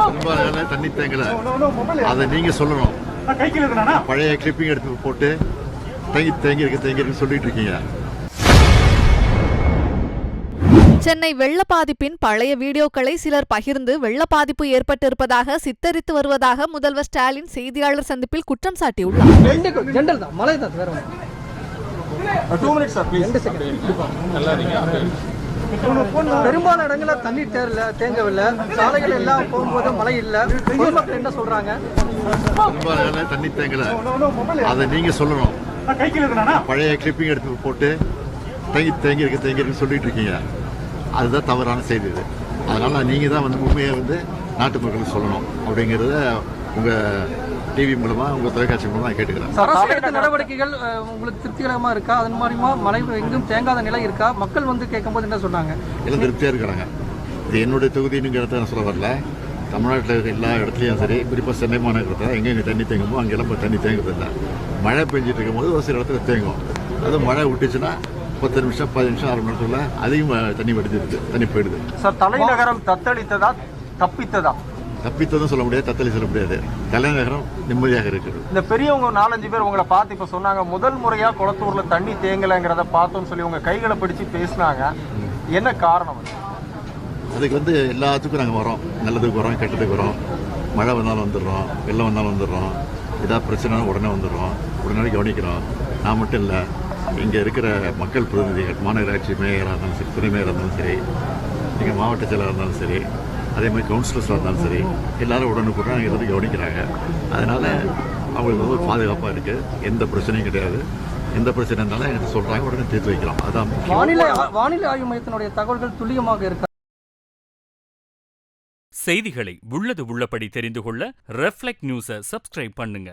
பெரும்பாலான தண்ணி தேங்கல, அதை நீங்க சொல்லணும். பழைய கிளிப்பிங் எடுத்து போட்டு தேங்கி இருக்குன்னு சொல்லிட்டு இருக்கீங்க. சென்னை வெள்ள பாதிப்பின் பழைய வீடியோக்களை சிலர் பகிர்ந்து வெள்ள பாதிப்பு ஏற்பட்டிருப்பதாக சித்தரித்து வருவதாக முதல்வர் ஸ்டாலின் செய்தியாளர் சந்திப்பில் குற்றம் சாட்டியுள்ளார். பெரும்பாலான இடங்களில் தண்ணீர் தேங்கவில்லை, சாலைகள் எல்லாம் போகும்போது மழை இல்லை. பொதுமக்கள் என்ன சொல்றாங்க? பெரும்பாலான தண்ணி தேங்கல, அதை நீங்க சொல்லணும். பழைய கிளிப்பிங் எடுத்து போட்டு தேங்கி இருக்குன்னு சொல்லிட்டு இருக்கீங்க. அதுதான் தவறான செய்தி இது. அதனால நீங்க தான் உண்மையை நாட்டு மக்களுக்கு சொல்லணும் அப்படிங்கிறத உங்க டிவி மூலமா உங்க தொலைக்காட்சி மூலமா கேட்டுக்கிறேன். நடவடிக்கைகள் உங்களுக்கு திருப்திகரமா இருக்கா? அதன் மாதிரிமா மழை எங்கும் தேங்காத நிலை இருக்கா? மக்கள் கேட்கும்போது என்ன சொன்னாங்க? எல்லாம் திருப்தியா இருக்கிறாங்க. இது என்னுடைய தொகுதிங்கிறத நான் சொல்ல வரல. தமிழ்நாட்டில் இருக்க எல்லா இடத்துலையும் சரி, குறிப்பாக சென்னை மாநகரத்தில் எங்கெங்கே தண்ணி தேங்குமோ அங்கெல்லாம் இப்போ தண்ணி தேங்குறதில்லை. மழை பெஞ்சிட்டு இருக்கும்போது ஒரு சில இடத்துல தேங்கும். அதுவும் மழை விட்டுச்சுன்னா 10 நிமிஷம் 15 நிமிஷம் 1/2 மணி நேரத்துக்குள்ள அதிகமாக தண்ணி வடிஞ்சிருக்கு, தண்ணி போயிடுது. சார், தலைநகரம் தத்தளித்ததா தப்பித்ததா? தப்பித்ததும் சொல்ல முடியாது, தத்தளி சொல்ல முடியாது. தலைநகரம் நிம்மதியாக இருக்குது. இந்த பெரியவங்க 4-5 பேர் உங்களை பார்த்து இப்போ சொன்னாங்க, முதல் முறையா குளத்தூர்ல தண்ணி தேங்கலைங்கிறத பார்த்தோம்னு சொல்லி உங்க கைகளை பிடிச்சு பேசினாங்க. என்ன காரணம்? அதுக்கு எல்லாத்துக்கும் நாங்கள் வரோம். நல்லதுக்கு வரோம், கெட்டதுக்கு வரோம். மழை வந்தாலும் வந்துடுறோம், வெள்ளம் வந்தாலும் வந்துடுறோம். ஏதாவது பிரச்சனை உடனே வந்துடுறோம், உடனே கவனிக்கிறோம். நான் மட்டும் இல்லை, இங்கே இருக்கிற மக்கள் பிரதிநிதிகள், மாநகராட்சி மேயராக இருந்தாலும் சரி, துணை மேயராக இருந்தாலும் சரி, இங்கே மாவட்ட செயலராக இருந்தாலும் சரி, அதே மாதிரி கவுன்சிலர்ஸாக இருந்தாலும் சரி, எல்லாரும் உடனுக்குடன் இருந்து கவனிக்கிறாங்க. அதனால் அவங்களுக்கு பாதுகாப்பாக இருக்குது. எந்த பிரச்சனையும் கிடையாது. எந்த பிரச்சனை இருந்தாலும் என்கிட்ட சொல்கிறாங்க, உடனே தீர்த்து வைக்கலாம். அதான் வானிலை ஆய்வு மையத்தினுடைய தகவல்கள் துல்லியமாக இருக்கு. செய்திகளை உள்ளது உள்ளபடி தெரிந்து கொள்ள ரெஃப்ளெக்ட் நியூஸை சப்ஸ்கிரைப் பண்ணுங்க.